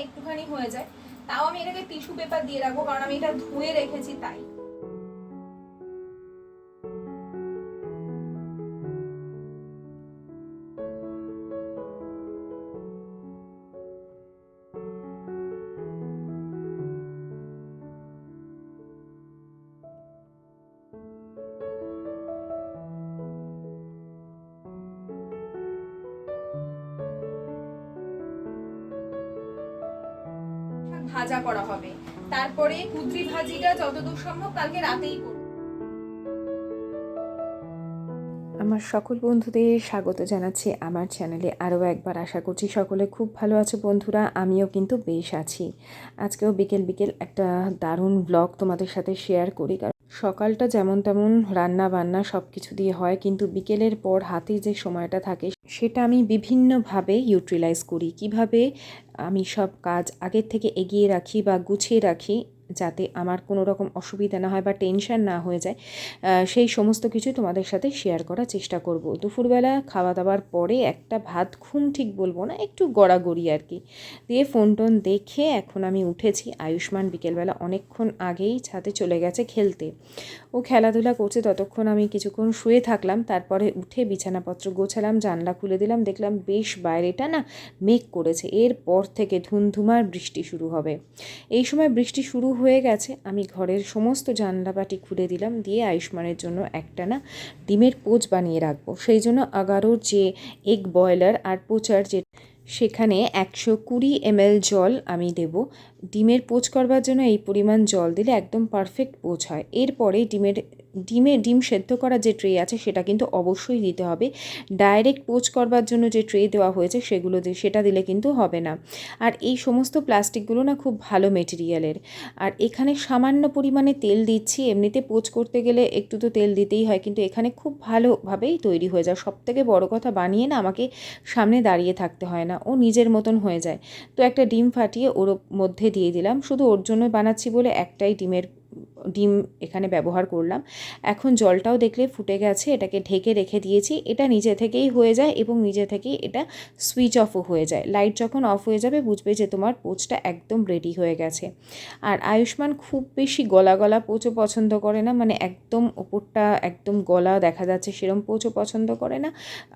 একটুখানি হয়ে যায়, তাও আমি এটাকে টিস্যু পেপার দিয়ে রাখবো, কারণ আমি এটা ধুয়ে রেখেছি তাই। ভাজা করা হবে, তারপরে কুদ্রি ভাজিটা যতদূর সম্ভব কালকে রাতেই করব। আমার সকল বন্ধুদের স্বাগত জানাচ্ছি আমার চ্যানেলে আরও একবার। আশা করছি সকলে খুব ভালো আছে বন্ধুরা, আমিও কিন্তু বেশ আছি। আজকেও বিকেল বিকেল একটা দারুণ ব্লগ তোমাদের সাথে শেয়ার করি, কারণ সকালটা যেমন তেমন রান্না বান্না সব কিছু দিয়ে হয়, কিন্তু বিকেলের পর হাতে যে সময়টা থাকে সেটা আমি বিভিন্নভাবে ইউটিলাইজ করি। কিভাবে আমি সব কাজ আগের থেকে এগিয়ে রাখি বা গুছিয়ে রাখি যাতে আমার কোনো রকম অসুবিধা না হয় বা টেনশন না হয়ে যায়, সেই সমস্ত কিছু তোমাদের সাথে শেয়ার করার চেষ্টা করব। দুপুরবেলা খাওয়া দাওয়ার পরে একটা ভাত ঘুম ঠিক বলবো না, একটু গড়াগড়ি আর কি দিয়ে ফোন টোন দেখে এখন আমি উঠেছি। আয়ুষ্মান বিকেলবেলা অনেকক্ষণ আগেই ছাদে চলে গেছে খেলতে, ও খেলাধুলা করছে, ততক্ষণ আমি কিছুক্ষণ শুয়ে থাকলাম। তারপরে উঠে বিছানাপত্র গোছালাম, জানলা খুলে দিলাম, দেখলাম বেশ বাইরেটা না মেঘ করেছে, এরপর থেকে ধুমধুমার বৃষ্টি শুরু হবে। এই সময় বৃষ্টি শুরু হয়ে গেছে, আমি ঘরের সমস্ত জানলাবাটি খুলে দিলাম, দিয়ে আয়ুষ্মানের জন্য একটা না ডিমের পোচ বানিয়ে রাখবো। সেই জন্য 11 যে এগ বয়লার আর পোচার যে সেখানে 120 ml জল আমি দেব। ডিমের পোচ করবার জন্য এই পরিমাণ জল দিলে একদম পারফেক্ট পোচ হয়। এরপরে ডিম সেদ্ধ করা যে ট্রে আছে সেটা কিন্তু অবশ্যই দিতে হবে। ডাইরেক্ট পোচ করবার জন্য যে ট্রে দেওয়া হয়েছে সেটা দিলে কিন্তু হবে না। আর এই সমস্ত প্লাস্টিকগুলো না খুব ভালো মেটেরিয়ালের। আর এখানে সামান্য পরিমাণে তেল দিচ্ছি, এমনিতে পোচ করতে গেলে একটু তো তেল দিতেই হয়, কিন্তু এখানে খুব ভালোভাবেই তৈরি হয়ে যায়। সবথেকে বড় কথা, বানিয়ে না আমাকে সামনে দাঁড়িয়ে থাকতে হয় না, ও নিজের মতন হয়ে যায়। তো একটা ডিম ফাটিয়ে ওর মধ্যে দিয়ে দিলাম, শুধু ওর জন্য বানাচ্ছি বলে একটাই ডিম এখানে ব্যবহার করলাম। এখন জলটাও দেখলে ফুটে গেছে, এটাকে ঢেকে রেখে দিয়েছি। এটা নিজে থেকেই হয়ে যায় এবং নিজে থেকেই এটা সুইচ অফও হয়ে যায়। লাইট যখন অফ হয়ে যাবে বুঝবে যে তোমার পোচটা একদম রেডি হয়ে গেছে। আর আয়ুষ্মান খুব বেশি গলা গলা পোচও পছন্দ করে না, মানে একদম ওপরটা একদম গলা দেখা যাচ্ছে সেরম পোচও পছন্দ করে না,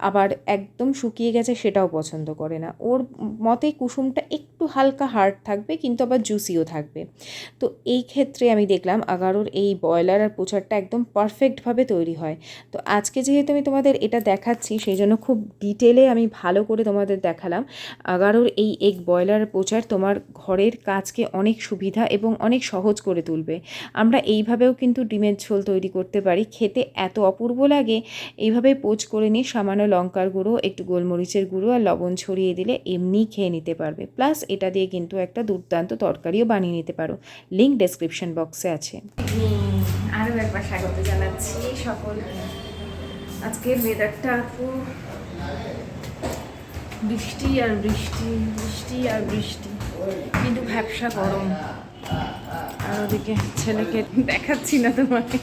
আবার একদম শুকিয়ে গেছে সেটাও পছন্দ করে না। ওর মতে কুসুমটা একটু হালকা হার্ড থাকবে কিন্তু আবার জুসিও থাকবে। তো এই ক্ষেত্রে আমি দেখলাম 11 এই বয়লার আর পোচারটা একদম পারফেক্টভাবে তৈরি হয়। তো আজকে যেহেতু আমি তোমাদের এটা দেখাচ্ছি সেই জন্য খুব ডিটেলে আমি ভালো করে তোমাদের দেখালাম। 11 এই এগ বয়লার আর পোচার তোমার ঘরের কাজকে অনেক সুবিধা এবং অনেক সহজ করে তুলবে। আমরা এইভাবেও কিন্তু ডিমের ঝোল তৈরি করতে পারি, খেতে এত অপূর্ব লাগে। এইভাবে পোচ করে নিয়ে সামান্য লঙ্কার গুঁড়ো, একটু গোলমরিচের গুঁড়ো আর লবণ ছড়িয়ে দিলে এমনি খেয়ে নিতে পারবে। প্লাস এটা দিয়ে কিন্তু একটা দুর্দান্ত তরকারিও বানিয়ে নিতে পারো, লিঙ্ক ডেসক্রিপশন বক্সে আছে। আরও একবার স্বাগত জানাচ্ছি সকল। আজকের ওয়েদারটা পুরো বৃষ্টি আর বৃষ্টি, বৃষ্টি আর বৃষ্টি, কিন্তু ভ্যাপসা গরম। আর ওদিকে ছেলেকে দেখাচ্ছি না তোমাকে,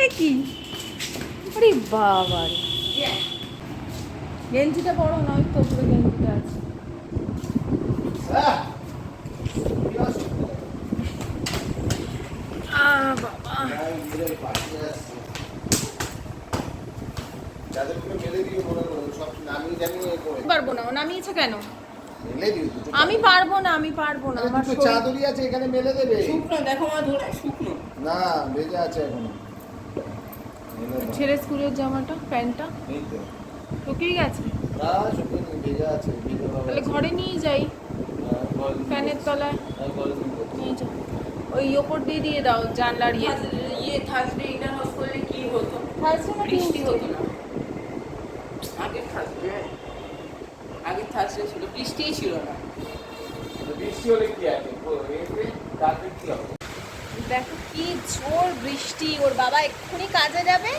এ কি, আরে বাবা গেঞ্জিটা বড় নয় তো, পুরো গেঞ্জিটা আছে। পারবো না, ও নামিয়েছে কেন? আমি পারবো না, আমার চাদরই আছে এখানে, মেলে দেবে। শুকনো দেখো মা, শুকনো না, ভেজা আছে এখন। ছেলে স্কুলের জামাটা, প্যান্টটা শুকিয়ে গেছে, ভেজা আছে। তাহলে ঘরে নিয়ে যাই, ফ্যানের তলায় নিয়ে যাও। ওই ওপর দিয়ে দাও জানলার ইয়ে থাকবে। এটা অফ করলে কি হতো? থাকছে না, বৃষ্টি হতো না। আগে থাকছে ছিল, বৃষ্টিই ছিল না। বৃষ্টি হলে কি আছে, রাতে কি হবে? দেখো কি জোর বৃষ্টি, ওর বাবা এক্ষুনি কাজে যাবে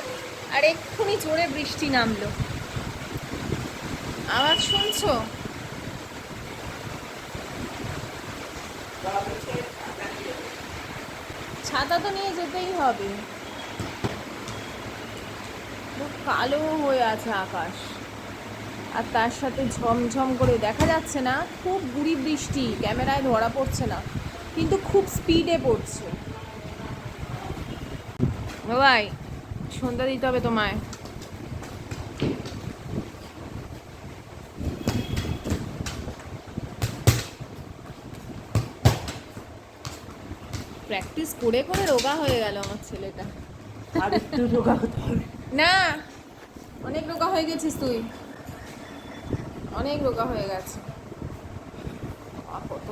আর এক্ষুনি জোরে বৃষ্টি নামলো। আওয়াজ শুনছো? ছাতা তো নিয়ে যেতেই হবে, কালো হয়ে আছে আকাশ। আর তার সাথে ঝমঝম করে দেখা যাচ্ছে না, খুব গুড়ি বৃষ্টি, ক্যামেরায় ধরা পড়ছে না কিন্তু খুব স্পিডে পড়ছে। বাবাই, সন্ধ্যা দিতে হবে তোমায়। প্র্যাকটিস করে করে রোগা হয়ে গেল আমার ছেলেটা। আর একটু রোগা হতে হবে। না, অনেক রোগা হয়ে গেছিস তুই, অনেক রোগা হয়ে গেছে। কত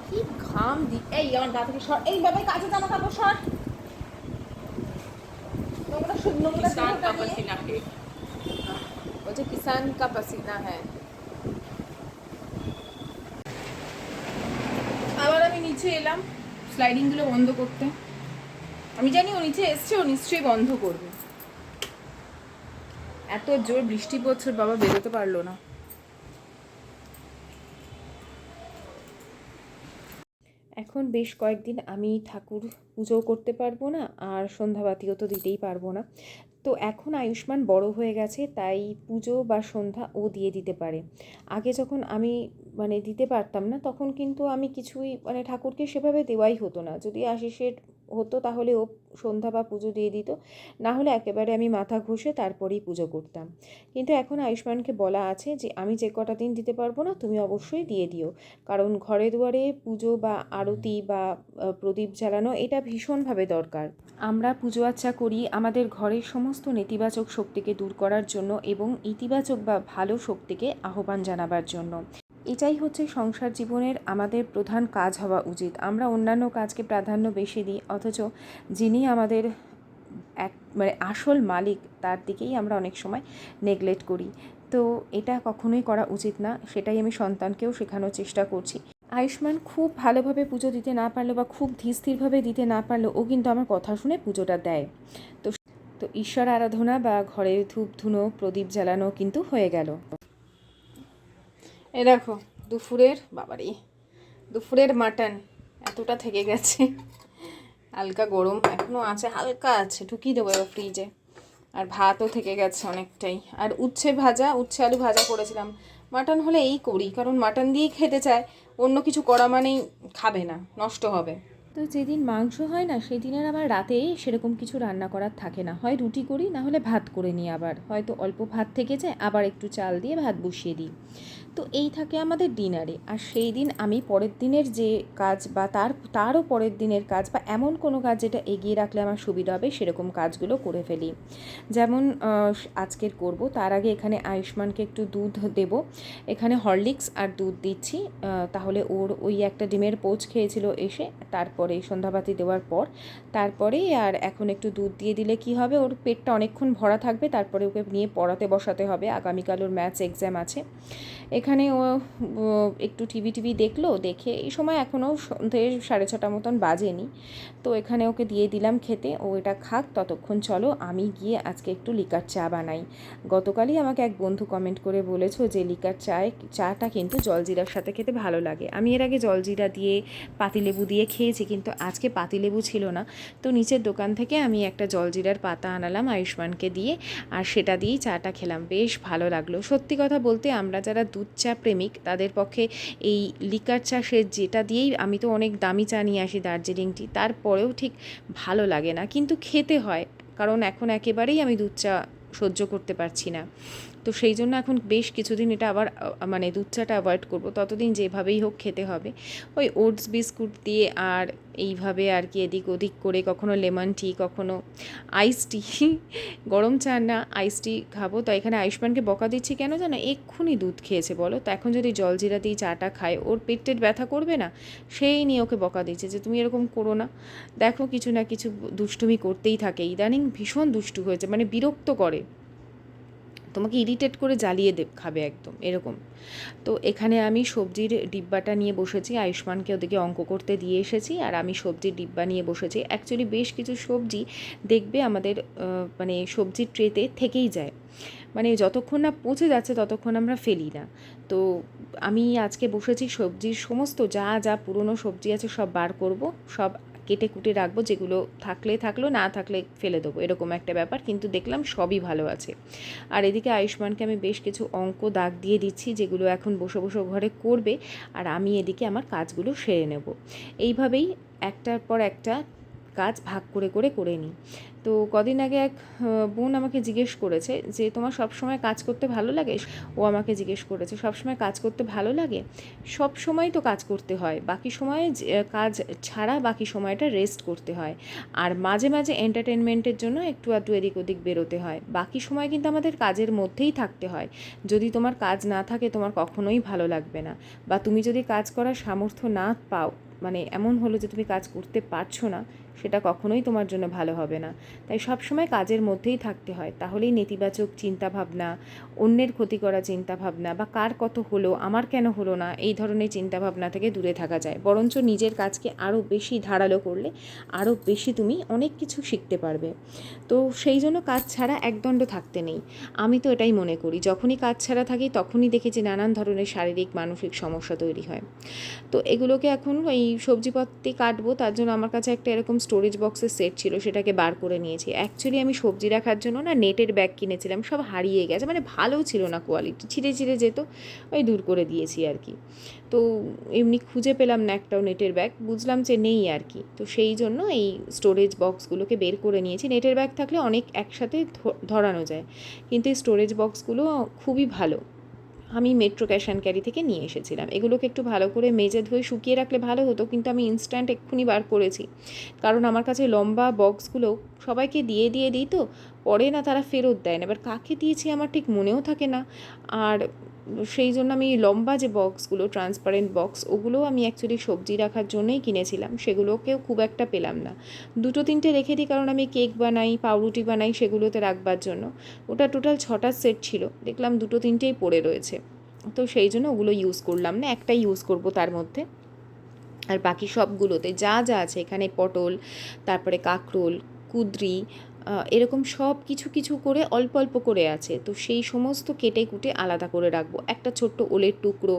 কি ঘাম দি, এই আমার গা থেকে সর, এই বাবাই কাছে জামা কাপড় সর, নোংরা নোংরা বলছে কিষান কা পাসিনা হ্যাঁ। আবার আমি নিচে এলাম স্লাইডিংগুলো বন্ধ করতে। আমি জানি ও নিচে এসছে, ও নিশ্চয়ই বন্ধ করবে। এত জোর বৃষ্টি পড়ছে, বাবা বেরোতে পারলো না। এখন বেশ কয়েকদিন আমি ঠাকুর পুজোও করতে পারবো না, আর সন্ধ্যাবাতিও তো দিতেই পারবো না। তো এখন আয়ুষ্মান বড় হয়ে গেছে, তাই পুজো বা সন্ধ্যা ও দিয়ে দিতে পারে। আগে যখন আমি দিতে পারতাম না, তখন কিন্তু আমি কিছুই ঠাকুরকে সেভাবে দেওয়াই হতো না। যদি আশিসের হতো তাহলে ও সন্ধ্যা বা পুজো দিয়ে দিত, না হলে একেবারে আমি মাথা ঘষে তারপরেই পুজো করতাম। কিন্তু এখন আয়ুষ্মানকে বলা আছে যে আমি যে কটা দিন দিতে পারবো না, তুমি অবশ্যই দিয়ে দিও, কারণ ঘরে দুয়ারে পুজো বা আরতি বা প্রদীপ জ্বালানো এটা ভীষণভাবে দরকার। আমরা পুজো আচ্চা করি আমাদের ঘরের সমস্ত নেতিবাচক শক্তিকে দূর করার জন্য এবং ইতিবাচক বা ভালো শক্তিকে আহ্বান জানাবার জন্য। এটাই হচ্ছে সংসার জীবনের আমাদের প্রধান কাজ হওয়া উচিত। আমরা অন্যান্য কাজকে প্রাধান্য বেশি দিই, অথচ যিনি আমাদের এক আসল মালিক তার দিকেই আমরা অনেক সময় নেগলেক্ট করি। তো এটা কখনোই করা উচিত না, সেটাই আমি সন্তানকেও শেখানোর চেষ্টা করছি। আয়ুষ্মান খুব ভালোভাবে পুজো দিতে না পারলেও বা খুব ধীরস্থিরভাবে দিতে না পারলেও ও কিন্তু আমার কথা শুনে পুজোটা দেয়। তো তো ঈশ্বর আরাধনা বা ঘরের ধূপ ধুনো প্রদীপ জ্বালানো কিন্তু হয়ে গেল। এই দেখো দুপুরের মাটন এতটা থেকে গেছে, হালকা গরম এখনও আছে, হালকা আছে, ঢুকিয়ে দেবো এবার ফ্রিজে। আর ভাতও থেকে গেছে অনেকটাই, আর উচ্ছে আলু ভাজা করেছিলাম। মাটন হলে এই করি, কারণ মাটন দিয়েই খেতে চায়, অন্য কিছু করা মানেই খাবে না, নষ্ট হবে। তো যেদিন মাংস হয় না সেদিনের আবার রাতে সেরকম কিছু রান্না করার থাকে না, হয় রুটি করি, না হলে ভাত করে নিই। আবার হয়তো অল্প ভাত থেকে যায়, আবার একটু চাল দিয়ে ভাত বসিয়ে দিই। তো এই থাকে আমাদের ডিনারে। আর সেই দিন আমি পরের দিনের যে কাজ বা তারও পরের দিনের কাজ বা এমন কোনো কাজ যেটা এগিয়ে রাখলে আমার সুবিধা হবে সেরকম কাজগুলো করে ফেলি। যেমন আজকের করব, তার আগে এখানে আয়ুষ্মানকে একটু দুধ দেব। এখানে হরলিক্স আর দুধ দিচ্ছি, তাহলে ওর ওই একটা ডিমের পোচ খেয়েছিল এসে, তারপরে সন্ধ্যাবাতি দেওয়ার পর তারপরেই। আর এখন একটু দুধ দিয়ে দিলে কি হবে, ওর পেটটা অনেকক্ষণ ভরা থাকবে, তারপরে ওকে নিয়ে পড়াতে বসাতে হবে, আগামীকাল ওর ম্যাথস এক্সাম আছে। এখানে ও একটু টিভি দেখলো, দেখে এই সময় এখনও সন্ধ্যে 6:30 মতন বাজেনি। তো এখানে ওকে দিয়ে দিলাম খেতে, ও এটা খাক। ততক্ষণ চলো আমি গিয়ে আজকে একটু লিকার চা বানাই। গতকালই আমাকে এক বন্ধু কমেন্ট করে বলেছো যে লিকার চাটা কিন্তু জলজিরার সাথে খেতে ভালো লাগে। আমি এর আগে জলজিরা দিয়ে পাতিলেবু দিয়ে খেয়েছি, কিন্তু আজকে পাতিলেবু ছিল না। তো নিচের দোকান থেকে আমি একটা জলজিরার পাতা আনালাম আয়ুষ্মানকে দিয়ে, আর সেটা দিয়েই চাটা খেলাম, বেশ ভালো লাগলো। সত্যি কথা বলতে আমরা যারা দুধ চা প্রেমিক তাদের পক্ষে এই লিকার চা, সে যেটা দিয়েই, আমি তো অনেক দামি চা নিয়ে আসি দার্জিলিং টি, তারপরেও ঠিক ভালো লাগে না, কিন্তু খেতে হয়, কারণ এখন একেবারেই আমি দুধ চা সহ্য করতে পারছি না। তো সেই জন্য এখন বেশ কিছুদিন এটা আবার দুধ চাটা অ্যাভয়েড করবো, ততদিন যেভাবেই হোক খেতে হবে। ওই ওটস বিস্কুট দিয়ে আর এইভাবে আর কি এদিক ওদিক করে, কখনো লেমন টি, কখনো আইস টি, গরম চা না আইস টি খাবো। তো এখানে আয়ুষ্মানকে বকা দিচ্ছি কেন জানো, এক্ষুনি দুধ খেয়েছে বলো, তো এখন যদি জলজিরা দিয়ে চাটা খায় ওর পেট ব্যথা করবে না, সেই নিয়ে ওকে বকা দিচ্ছে যে তুমি এরকম করো না। দেখো কিছু না কিছু দুষ্টুমি করতেই থাকে, ইদানিং ভীষণ দুষ্টু হয়েছে, বিরক্ত করে, তোমাকে ইরিটেট করে জ্বালিয়ে খাবে একদম এরকম। তো এখানে আমি সবজির ডিব্বাটা নিয়ে বসেছি, আয়ুষ্মানকে ওদিকে অঙ্ক করতে দিয়ে এসেছি, আর আমি সবজির ডিব্বা নিয়ে বসেছি। অ্যাকচুয়ালি বেশ কিছু সবজি দেখবে আমাদের সবজির ট্রেতে থেকেই যায়, যতক্ষণ না পচে যাচ্ছে ততক্ষণ আমরা ফেলি না। তো আমি আজকে বসেছি সবজির সমস্ত যা যা পুরনো সবজি আছে সব বার করব, সব কেটে কুটে রাখবো, যেগুলো থাকলে থাকলো, না থাকলে ফেলে দেবো, এরকম একটা ব্যাপার। কিন্তু দেখলাম সবই ভালো আছে। আর এদিকে আয়ুষ্মানকে আমি বেশ কিছু অঙ্ক দাগ দিয়ে দিচ্ছি, যেগুলো এখন বসে বসে ঘরে করবে, আর আমি এদিকে আমার কাজগুলো সেরে নেব। এইভাবেই একটার পর একটা কাজ ভাগ করে করে করে নিই। তো কদিন আগে এক বোন আমাকে জিজ্ঞেস করেছে যে তোমার সবসময় কাজ করতে ভালো লাগে। ও আমাকে জিজ্ঞেস করেছে সবসময় কাজ করতে ভালো লাগে? সব সময় তো কাজ করতে হয়, বাকি সময়ে কাজ ছাড়া বাকি সময়টা রেস্ট করতে হয়, আর মাঝে মাঝে এন্টারটেনমেন্টের জন্য একটু আধটু এদিক ওদিক বেরোতে হয়। বাকি সময় কিন্তু আমাদের কাজের মধ্যেই থাকতে হয়। যদি তোমার কাজ না থাকে তোমার কখনোই ভালো লাগবে না, বা তুমি যদি কাজ করার সামর্থ্য না পাও, মানে এমন হলো যে তুমি কাজ করতে পারছো না, সেটা কখনোই তোমার জন্য ভালো হবে না। তাই সবসময় কাজের মধ্যেই থাকতে হয়, তাহলেই নেতিবাচক চিন্তাভাবনা, অন্যের ক্ষতি করা চিন্তাভাবনা, বা কার কত হলো আমার কেন হলো না, এই ধরনের চিন্তাভাবনা থেকে দূরে থাকা যায়। বরঞ্চ নিজের কাজকে আরও বেশি ধারালো করলে আরও বেশি তুমি অনেক কিছু শিখতে পারবে। তো সেই জন্য কাজ ছাড়া একদণ্ড থাকতে নেই, আমি তো এটাই মনে করি। যখনই কাজ ছাড়া থাকি তখনই দেখেছি নানান ধরনের শারীরিক মানসিক সমস্যা তৈরি হয়। তো এগুলোকে এখন এই সবজিপত্তি কাটবো, তার জন্য আমার কাছে একটা এরকম স্টোরেজ বক্সের সেট ছিল, সেটাকে বার করে নিয়েছি। অ্যাকচুয়ালি আমি সবজি রাখার জন্য না নেটের ব্যাগ কিনেছিলাম, সব হারিয়ে গেছে, মানে ভালো ছিল না কোয়ালিটি, ছিঁড়ে ছিঁড়ে যেত, ওই দূর করে দিয়েছি আর কি। তো এমনি খুঁজে পেলাম না একটাও নেটের ব্যাগ, বুঝলাম যে নেই আর কি। তো সেই জন্য এই স্টোরেজ বক্সগুলোকে বের করে নিয়েছি। নেটের ব্যাগ থাকলে অনেক একসাথে ধরানো যায়, কিন্তু এই স্টোরেজ বক্সগুলো খুবই ভালো, আমি মেট্রো ক্যাশ অ্যান্ড ক্যারি থেকে নিয়ে এসেছিলাম। এগুলোকে একটু ভালো করে মেজে ধুয়ে শুকিয়ে রাখলে ভালো হতো, কিন্তু আমি ইনস্ট্যান্ট এক্ষুনি বার করেছি, কারণ আমার কাছে লম্বা বক্সগুলো সবাইকে দিয়ে দিই, তো পরে না তারা ফেরত দেয় না, এবার কাকে দিয়েছি আমার ঠিক মনেও থাকে না। আর সেই জন্য আমি লম্বা যে বক্সগুলো, ট্রান্সপারেন্ট বক্স, ওগুলোও আমি অ্যাকচুয়ালি সবজি রাখার জন্যই কিনেছিলাম, সেগুলোকেও খুব একটা পেলাম না। দুটো তিনটে রেখে দিই, কারণ আমি কেক বানাই, পাউরুটি বানাই, সেগুলোতে রাখবার জন্য। ওটা টোটাল 6টা সেট ছিল, দেখলাম দুটো তিনটেই পড়ে রয়েছে, তো সেই জন্য ওগুলো ইউজ করলাম না, একটাই ইউজ করব তার মধ্যে। আর বাকি সবগুলোতে যা যা আছে, এখানে পটল, তারপরে কাঁকরোল, কুঁদরি, এরকম সব কিছু কিছু করে অল্প অল্প করে আছে, তো সেই সমস্ত কেটে কুটে আলাদা করে রাখবো। একটা ছোট্ট ওলের টুকরো,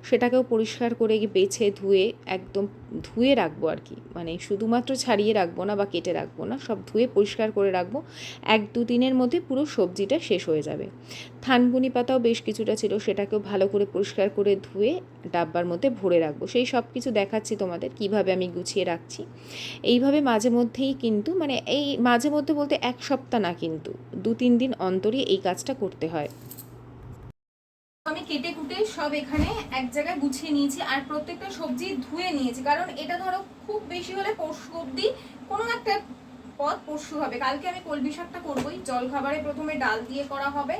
সেটাকেও পরিষ্কার করে বেছে ধুয়ে একদম ধুয়ে রাখবো আর কি, মানে শুধুমাত্র ছাড়িয়ে রাখবো না বা কেটে রাখবো না, সব ধুয়ে পরিষ্কার করে রাখবো। 1-2 দিনের মধ্যে পুরো সবজিটা শেষ হয়ে যাবে। থানকুনি পাতাও বেশ কিছুটা ছিল, সেটাকেও ভালো করে পরিষ্কার করে ধুয়ে ডাব্বার মধ্যে ভরে রাখবো। সেই সব কিছু দেখাচ্ছি তোমাদের কিভাবে আমি গুছিয়ে রাখছি। এইভাবে মাঝে মধ্যেই কিন্তু, মানে এই মাঝে মধ্যে বলতে 1 সপ্তাহ না, কিন্তু 2-3 দিন অন্তরই এই কাজটা করতে হয়। আমি কেটে কুটে সব এখানে এক জায়গায় গুছিয়ে নিয়েছি, আর প্রত্যেকটা সবজি ধুয়ে নিয়েছি, কারণ এটা ধরো খুব বেশি হলে পরশু অবধি কোনো একটা পদ পরশু হবে। কালকে আমি কলমি শাকটা করবোই, জল খাবারে প্রথমে ডাল দিয়ে করা হবে,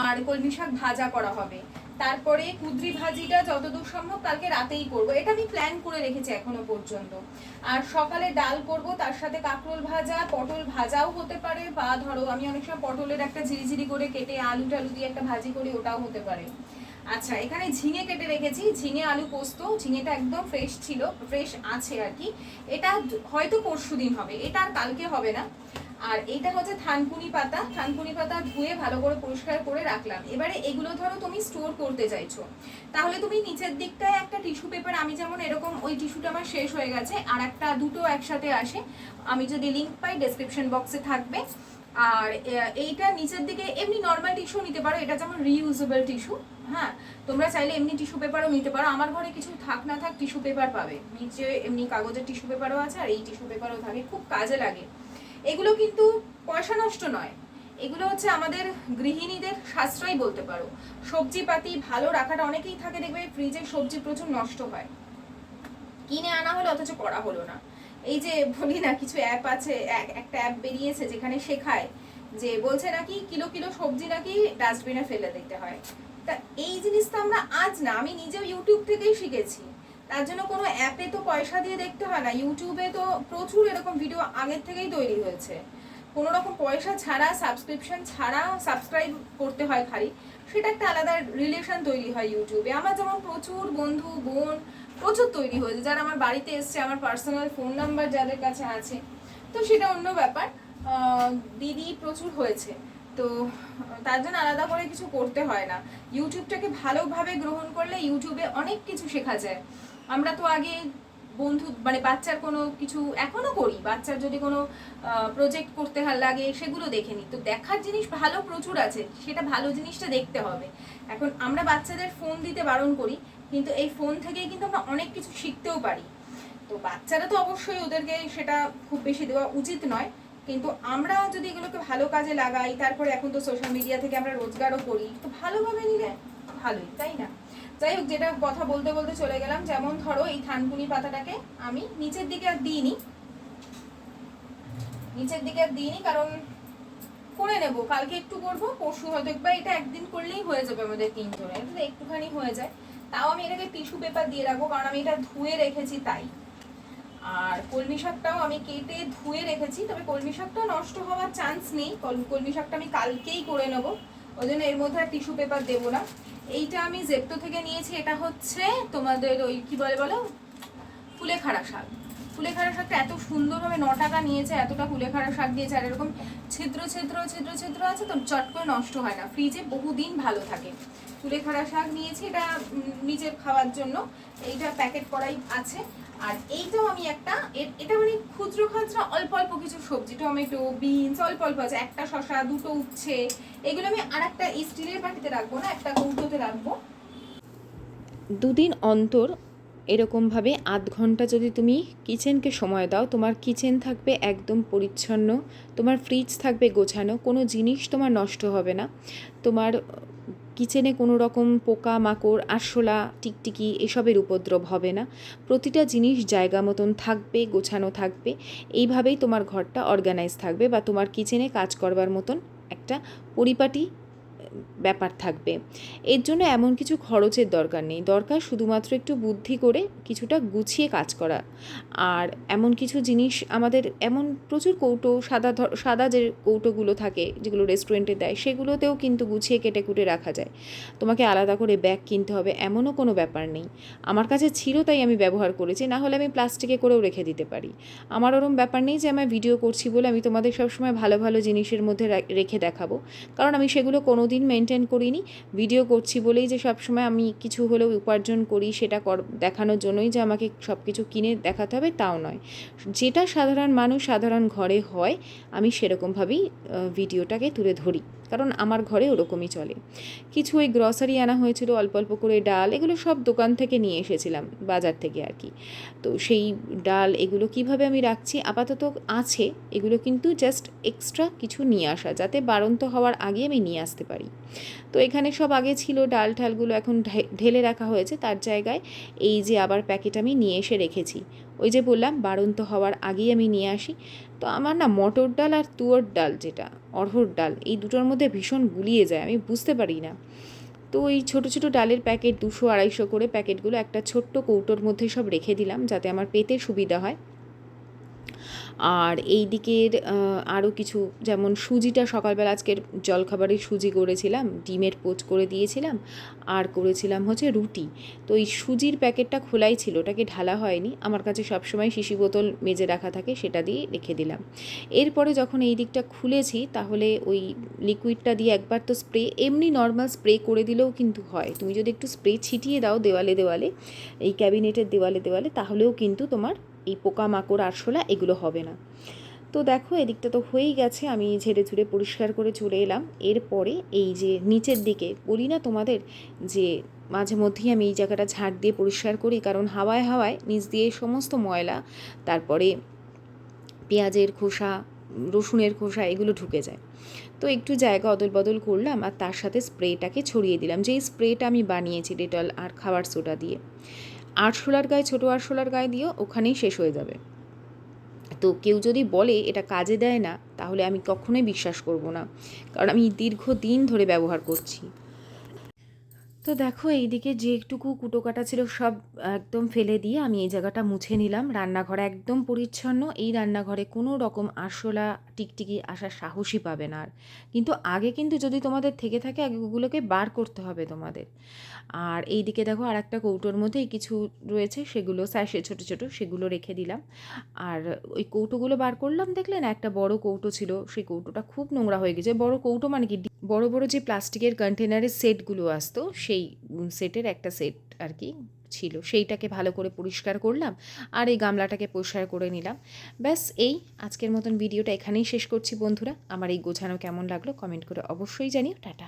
আর কলমি শাক ভাজা করা হবে, তারপরে কুঁদরি ভাজিটা যতদূর সম্ভব কালকে রাতেই করব, এটা আমি প্ল্যান করে রেখেছি এখনো পর্যন্ত। আর সকালে ডাল করব, তার সাথে কাঁকরোল ভাজা, পটল ভাজাও হতে পারে, বা ধরো আমি অনেক সময় পটলের একটা ঝিরিঝিরি করে কেটে আলু টালু দিয়ে একটা ভাজি করি, ওটাও হতে পারে। আচ্ছা, এখানে ঝিঙে কেটে রেখেছি, ঝিঙে আলু পোস্ত, ঝিঙেটা একদম ফ্রেশ ছিল, ফ্রেশ আছে আর কি। এটা হয়তো পরশুদিন হবে, এটা আর কালকে হবে না। আর এইটা হচ্ছে থানকুনি পাতা, থানকুনি পাতা ধুয়ে ভালো করে পরিষ্কার করে রাখলাম। এবারে এগুলো ধরো তুমি স্টোর করতে চাইছো, তাহলে তুমি নিচের দিকটায় একটা টিস্যু পেপার, আমি যেমন এরকম, ওই টিস্যুটা আমার শেষ হয়ে গেছে, আর একটা দুটো একসাথে আসে, আমি যদি লিঙ্ক পাই ডেসক্রিপশন বক্সে থাকবে। আর এইটা নিচের দিকে এমনি নর্মাল টিস্যু নিতে পারো, এটা যেমন রিইউজেবল টিস্যু। হ্যাঁ, তোমরা চাইলে এমনি টিস্যু পেপারও নিতে পারো, আমার ঘরে কিছু থাক না থাক টিস্যু পেপার পাবে, নিচে এমনি কাগজের টিস্যু পেপারও আছে, আর এই টিস্যু পেপারও থাকে, খুব কাজে লাগে। এগুলো কিন্তু পয়সা নষ্ট নয়, এগুলো হচ্ছে আমাদের গৃহিণীদের সাশ্রয় বলতে পারো। সবজি পাতি ভালো রাখাটা, অনেকেই থাকে দেখবে ফ্রিজে সবজি প্রচুর নষ্ট হয়, কিনে আনা হলো অথচ করা হলো না। এই যে বলি না, কিছু অ্যাপ আছে, একটা অ্যাপ বেরিয়েছে যেখানে শেখায় যে বলছে নাকি কিলো কিলো সবজি নাকি ডাস্টবিনে ফেলে দিতে হয়। তা এই জিনিসটা আমরা আজ না, আমি নিজেও ইউটিউব থেকেই শিখেছি, তার জন্য কোনো অ্যাপে তো পয়সা দিয়ে দেখতে হয় না, ইউটিউবে তো প্রচুর এরকম ভিডিও আগের থেকেই তৈরি হয়েছে, কোনো রকম পয়সা ছাড়া, সাবস্ক্রিপশন ছাড়া সাবস্ক্রাইব করতে হয় খালি, সেটা একটা আলাদা রিলেশন তৈরি হয় ইউটিউবে। আমার যেমন প্রচুর বন্ধু বোন প্রচুর তৈরি হয়েছে, যারা আমার বাড়িতে এসছে, আমার পার্সোনাল ফোন নাম্বার যাদের কাছে আছে, তো সেটা অন্য ব্যাপার। দিদি প্রচুর হয়েছে, তো তার জন্য আলাদা করে কিছু করতে হয় না। ইউটিউবটাকে ভালোভাবে গ্রহণ করলে ইউটিউবে অনেক কিছু শেখা যায়। আমরা তো আগে বন্ধু মানে বাচ্চার কোনো কিছু এখনো করি, বাচ্চার যদি কোনো প্রজেক্ট করতে লাগে সেগুলো দেখে নিই। তো দেখার জিনিস ভালো প্রচুর আছে, সেটা ভালো জিনিসটা দেখতে হবে। এখন আমরা বাচ্চাদের ফোন দিতে বারণ করি, কিন্তু এই ফোন থেকেই কিন্তু আমরা অনেক কিছু শিখতেও পারি। তো বাচ্চারা তো অবশ্যই, ওদেরকে সেটা খুব বেশি দেওয়া উচিত নয়, কিন্তু আমরা যদি এগুলোকে ভালো কাজে লাগাই, তারপরে এখন তো সোশ্যাল মিডিয়া থেকে আমরা রোজগারও করি, তো ভালোভাবে নিলে ভালোই, তাই না? যাই হোক, যেটা কথা বলতে বলতে চলে গেলাম, যেমন ধরো এই থানকুনি পাতাটাকে আমি নিচের দিকে আর দিইনি, কারণ করে নেব, কালকে একটু করবো, পরশু হয়তো, বা এটা একদিন করলেই হয়ে যাবে আমাদের তিনজনে, এটা একটুখানি হয়ে যায়। তাও আমি এটাকে টিস্যু পেপার দিয়ে রাখবো, কারণ আমি এটা ধুয়ে রেখেছি তাই। আর কলমি শাকটাও আমি কেটে ধুয়ে রেখেছি, তবে কলমি শাকটা নষ্ট হওয়ার চান্স নেই, কলমি শাকটা আমি কালকেই করে নেব, ওই জন্য এর মধ্যে আর টিস্যু পেপার দেবো না। এইটা আমি জেপ্টো থেকে নিয়েছি, এটা হচ্ছে তোমাদের ওই কি বলো কুলেখাড়া শাক। কুলেখাড়া শাকটা এত সুন্দরভাবে 9 টাকা নিয়েছে, এতটা কুলেখাড়া শাক দিয়েছে, আর এরকম ছিদ্র ছিদ্র ছিদ্র ছিদ্র আছে, তো চট করে নষ্ট হয় না, ফ্রিজে বহুদিন ভালো থাকে। কুলেখাড়া শাক নিয়েছি, এটা নিজের খাওয়ার জন্য, এইটা প্যাকেট করাই আছে। আর এইটাও আমি একটা, এটা মানে খুচরো খাচরা অল্প অল্প কিছু সবজি, টমেটো, বিনস অল্প অল্প আছে, একটা শসা, দুটো উচ্ছে, এগুলো আমি আর একটা স্টিলের বাটিতে রাখবো না, একটা কৌটোতে রাখবো। দুদিন অন্তর এরকমভাবে আধ ঘন্টা যদি তুমি কিচেনকে সময় দাও, তোমার কিচেন থাকবে একদম পরিচ্ছন্ন, তোমার ফ্রিজ থাকবে গোছানো, কোনো জিনিস তোমার নষ্ট হবে না, তোমার কিচেনে কোনো রকম পোকা মাকড়, আরশোলা, টিকটিকি এসবের উপদ্রব হবে না, প্রতিটা জিনিস জায়গা মতন থাকবে, গোছানো থাকবে। এইভাবেই তোমার ঘরটা অর্গানাইজ থাকবে, বা তোমার কিচেনে কাজ করবার মতন একটা পরিপাটি ব্যাপার থাকবে। এর জন্য এমন কিছু খরচের দরকার নেই, দরকার শুধুমাত্র একটু বুদ্ধি করে কিছুটা গুছিয়ে কাজ করা। আর এমন কিছু জিনিস আমাদের, এমন প্রচুর কৌটো, সাদা যে কৌটোগুলো থাকে যেগুলো রেস্টুরেন্টে দেয়, সেগুলোতেও কিন্তু গুছিয়ে কেটে কুটে রাখা যায়, তোমাকে আলাদা করে ব্যাগ কিনতে হবে এমনও কোনো ব্যাপার নেই। আমার কাছে ছিল তাই আমি ব্যবহার করেছি, না হলে আমি প্লাস্টিকে করেও রেখে দিতে পারি। আমার ওরম ব্যাপার নেই যে আমি ভিডিও করছি বলে আমি তোমাদের সবসময় ভালো ভালো জিনিসের মধ্যে রেখে দেখাবো, কারণ আমি সেগুলো কোনোদিন মেনটেন করিনি। ভিডিও করছি বলেই যে সবসময় আমি কিছু হলেও উপার্জন করি, সেটা দেখানোর জন্যই যে আমাকে সব কিছু কিনে দেখাতে হবে তাও নয়। যেটা সাধারণ মানুষ সাধারণ ঘরে হয়, আমি সেরকমভাবেই ভিডিওটাকে তুলে ধরি, কারণ আমার ঘরে ওরকমই চলে। কিছু ওই গ্রসারি আনা হয়েছিল, অল্প অল্প করে ডাল, এগুলো সব দোকান থেকে নিয়ে এসেছিলাম, বাজার থেকে আর কি। তো সেই ডাল এগুলো কিভাবে আমি রাখছি, আপাতত আছে, এগুলো কিন্তু জাস্ট এক্সট্রা কিছু নিয়ে আসা, যাতে বাড়ন্ত হওয়ার আগে আমি নিয়ে আসতে পারি। তো এখানে সব আগে ছিল, ডাল ঠালগুলো এখন ঢেলে রাখা হয়েছে, তার জায়গায় এই যে আবার প্যাকেট আমি নিয়ে এসে রেখেছি। ওই যে বললাম বাড়ন্ত হওয়ার আগেই আমি নিয়ে আসি। তো আমার না মটর ডাল আর তুয়োর ডাল, যেটা অড়হর ডাল, এই দুটোর মধ্যে ভীষণ গুলিয়ে যায়, আমি বুঝতে পারি না। তো এই ছোটো ছোটো ডালের প্যাকেট 200-250 করে প্যাকেটগুলো একটা ছোট্ট কৌটোর মধ্যে সব রেখে দিলাম, যাতে আমার পেতে সুবিধা হয়। আর এই দিকের আরও কিছু, যেমন সুজিটা সকালবেলা আজকের জলখাবারে সুজি করেছিলাম, ডিমের পোচ করে দিয়েছিলাম, আর করেছিলাম হচ্ছে রুটি। তো এই সুজির প্যাকেটটা খোলাই ছিল, ওটাকে ঢালা হয়নি, আমার কাছে সবসময় শিশি বোতল মেজে রাখা থাকে, সেটা দিয়ে রেখে দিলাম। এরপরে যখন এই দিকটা খুলেছি, তাহলে ওই লিকুইডটা দিয়ে একবার তো স্প্রে, এমনি নর্মাল স্প্রে করে দিলেও কিন্তু হয়, তুমি যদি একটু স্প্রে ছিটিয়ে দাও দেওয়ালে দেওয়ালে, এই ক্যাবিনেটের দেওয়ালে দেওয়ালে, তাহলেও কিন্তু তোমার এই পোকামাকড় আরশোলা এগুলো হবে না। তো দেখো এদিকটা তো হয়েই গেছে, আমি ঝেড়ে ঝুড়ে পরিষ্কার করে চলে এলাম। এরপরে এই যে নিচের দিকে বলি না তোমাদের, যে মাঝে মধ্যেই আমি এই জায়গাটা ঝাড় দিয়ে পরিষ্কার করি, কারণ হাওয়ায় হাওয়ায় নিচ দিয়ে সমস্ত ময়লা, তারপরে পেঁয়াজের খোসা, রসুনের খোসা এগুলো ঢুকে যায়। তো একটু জায়গা অদল বদল করলাম, আর তার সাথে স্প্রেটাকে ছড়িয়ে দিলাম, যেই স্প্রেটা আমি বানিয়েছি ডেটল আর খাবার সোডা দিয়ে। আরশোলার গায়ে, ছোটো আরশোলার গায়ে দিও, ওখানেই শেষ হয়ে যাবে। তো কেউ যদি বলে এটা কাজে দেয় না, তাহলে আমি কখনোই বিশ্বাস করব না, কারণ আমি দীর্ঘদিন ধরে ব্যবহার করছি। তো দেখো এইদিকে যে একটুকু কুটো কাটা ছিল সব একদম ফেলে দিয়ে আমি এই জায়গাটা মুছে নিলাম। রান্নাঘর একদম পরিচ্ছন্ন, এই রান্নাঘরে কোনো রকম আরশোলা টিকটিকি আসার সাহসই পাবে না আর। কিন্তু আগে কিন্তু যদি তোমাদের থেকে থাকে, আগে ওগুলোকে বার করতে হবে তোমাদের। আর এই দিকে দেখো আর একটা কৌটোর মধ্যে কিছু রয়েছে, সেগুলো স্যাশে ছোটো ছোটো, সেগুলো রেখে দিলাম। আর ওই কৌটোগুলো বার করলাম, দেখলেন একটা বড় কৌটো ছিল, সেই কৌটোটা খুব নোংরা হয়ে গেছে। বড় কৌটো মানে কি, বড় বড় যে প্লাস্টিকের কন্টেনারের সেটগুলো আসতো, সেই সেটের একটা সেট আর কি ছিল, সেইটাকে ভালো করে পরিষ্কার করলাম আর এই গামলাটাকে পরিষ্কার করে নিলাম। ব্যাস এই আজকের মতন ভিডিওটা এখানেই শেষ করছি বন্ধুরা। আমার এই গোছানো কেমন লাগলো কমেন্ট করে অবশ্যই জানিও। টাটা।